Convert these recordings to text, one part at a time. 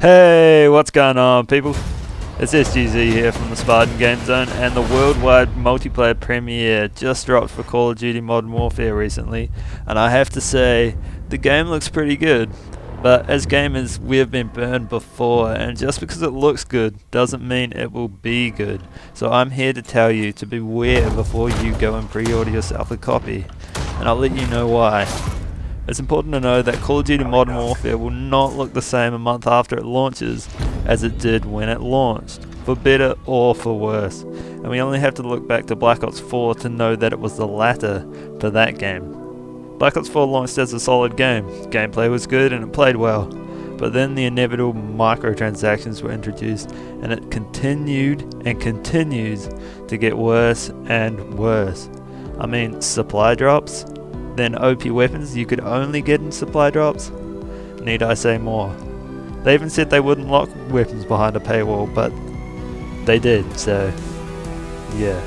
Hey, what's going on, people? It's SGZ here from the SpartanGameZone, and the worldwide multiplayer premiere just dropped for Call of Duty Modern Warfare recently, and I have to say, the game looks pretty good. But as gamers, we have been burned before, and just because it looks good doesn't mean it will be good. So I'm here to tell you to beware before you go and pre-order yourself a copy, and I'll let you know why. It's important to know that Call of Duty Modern Warfare will not look the same a month after it launches as it did when it launched, for better or for worse, and we only have to look back to Black Ops 4 to know that it was the latter for that game. Black Ops 4 launched as a solid game, gameplay was good and it played well, but then the inevitable microtransactions were introduced and it continued and continues to get worse and worse. I mean, supply drops? Then OP weapons you could only get in supply drops? Need I say more? They even said they wouldn't lock weapons behind a paywall, but they did, so yeah.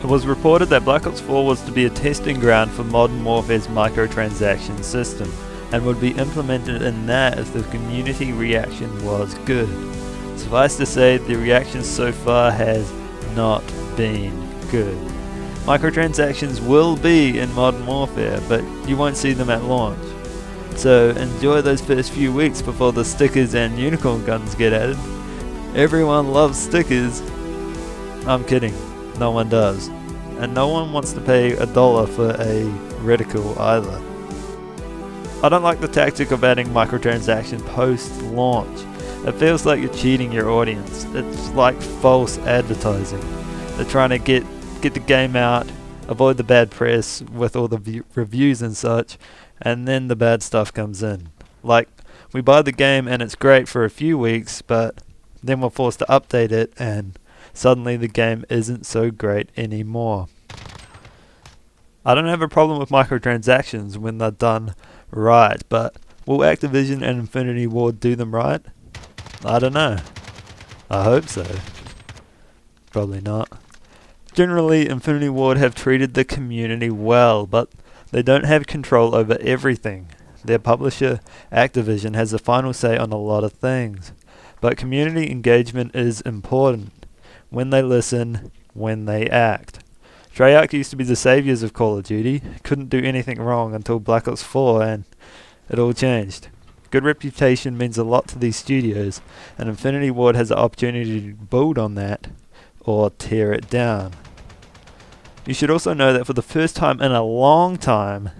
It was reported that Black Ops 4 was to be a testing ground for Modern Warfare's microtransaction system, and would be implemented in that if the community reaction was good. Suffice to say, the reaction so far has not been good. Microtransactions will be in Modern Warfare, but you won't see them at launch. So enjoy those first few weeks before the stickers and unicorn guns get added. Everyone loves stickers. I'm kidding, no one does. And no one wants to pay $1 for a reticle either. I don't like the tactic of adding microtransaction post-launch. It feels like you're cheating your audience. It's like false advertising. They're trying to get the game out, avoid the bad press with all the reviews and such, and then the bad stuff comes in. Like, we buy the game and it's great for a few weeks, but then we're forced to update it and suddenly the game isn't so great anymore. I don't have a problem with microtransactions when they're done right, but will Activision and Infinity Ward do them right? I don't know. I hope so. Probably not. Generally, Infinity Ward have treated the community well, but they don't have control over everything. Their publisher, Activision, has the final say on a lot of things. But community engagement is important. When they listen, when they act. Treyarch used to be the saviors of Call of Duty, couldn't do anything wrong until Black Ops 4, and it all changed. Good reputation means a lot to these studios, and Infinity Ward has the opportunity to build on that, or tear it down. You should also know that for the first time in a long time,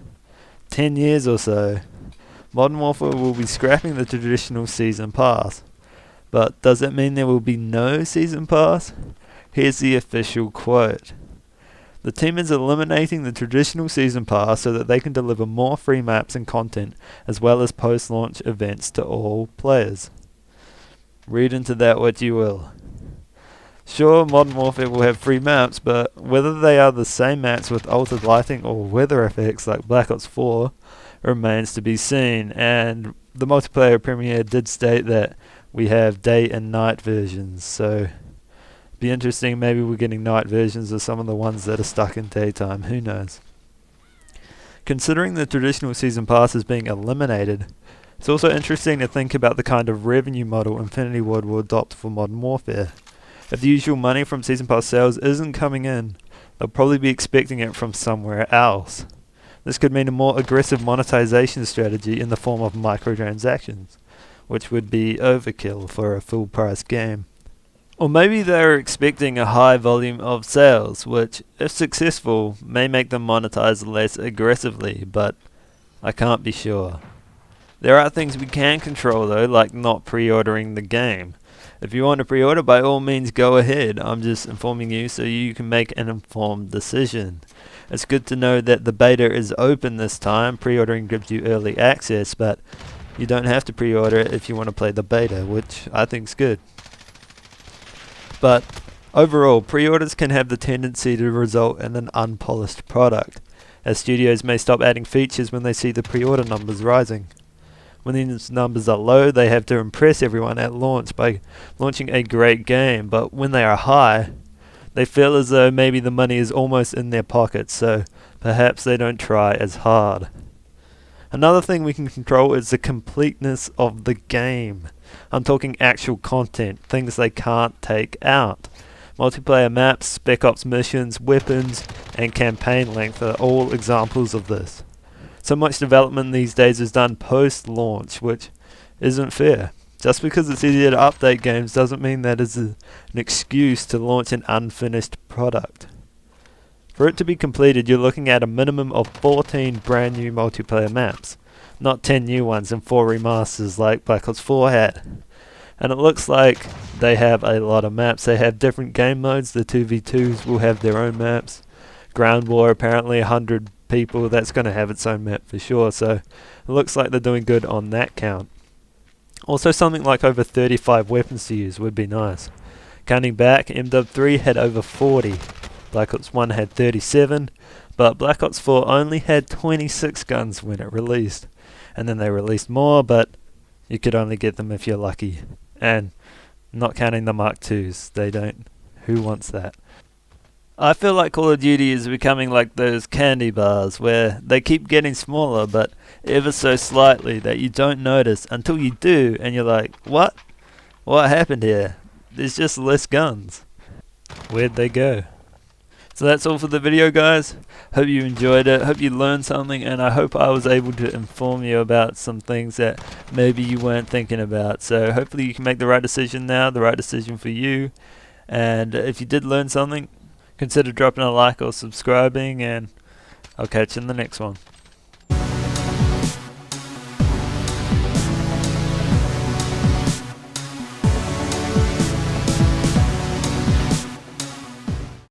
10 years or so, Modern Warfare will be scrapping the traditional Season Pass. But does that mean there will be no Season Pass? Here's the official quote. The team is eliminating the traditional Season Pass so that they can deliver more free maps and content as well as post-launch events to all players. Read into that what you will. Sure, Modern Warfare will have free maps, but whether they are the same maps with altered lighting or weather effects like Black Ops 4 remains to be seen, and the multiplayer premiere did state that we have day and night versions, so be interesting, maybe we're getting night versions of some of the ones that are stuck in daytime, who knows. Considering the traditional Season Pass is being eliminated, it's also interesting to think about the kind of revenue model Infinity Ward will adopt for Modern Warfare. If the usual money from Season Pass sales isn't coming in, they'll probably be expecting it from somewhere else. This could mean a more aggressive monetization strategy in the form of microtransactions, which would be overkill for a full price game. Or maybe they're expecting a high volume of sales, which, if successful, may make them monetize less aggressively, but I can't be sure. There are things we can control though, like not pre-ordering the game. If you want to pre-order, by all means go ahead. I'm just informing you so you can make an informed decision. It's good to know that the beta is open this time. Pre-ordering gives you early access, but you don't have to pre-order it if you want to play the beta, which I think is good. But overall, pre-orders can have the tendency to result in an unpolished product, as studios may stop adding features when they see the pre-order numbers rising. When these numbers are low, they have to impress everyone at launch by launching a great game, but when they are high, they feel as though maybe the money is almost in their pockets, so perhaps they don't try as hard. Another thing we can control is the completeness of the game. I'm talking actual content, things they can't take out. Multiplayer maps, spec ops missions, weapons, and campaign length are all examples of this. So much development these days is done post-launch, which isn't fair. Just because it's easier to update games doesn't mean that is an excuse to launch an unfinished product. For it to be completed, you're looking at a minimum of 14 brand new multiplayer maps, not 10 new ones and 4 remasters like Black Ops 4 had. And it looks like they have a lot of maps. They have different game modes. The 2v2s will have their own maps. Ground War, apparently 100 people, that's going to have its own map for sure. So it looks like they're doing good on that count. Also, something like over 35 weapons to use would be nice. Counting back, MW3 had over 40. Black Ops 1 had 37, but Black Ops 4 only had 26 guns when it released. And then they released more, but you could only get them if you're lucky. And not counting the Mark IIs, they don't. Who wants that? I feel like Call of Duty is becoming like those candy bars where they keep getting smaller, but ever so slightly that you don't notice until you do, and you're like, what? What happened here? There's just less guns. Where'd they go? So that's all for the video, guys. Hope you enjoyed it, hope you learned something, and I hope I was able to inform you about some things that maybe you weren't thinking about. So hopefully you can make the right decision now, the right decision for you. And if you did learn something, consider dropping a like or subscribing, and I'll catch you in the next one.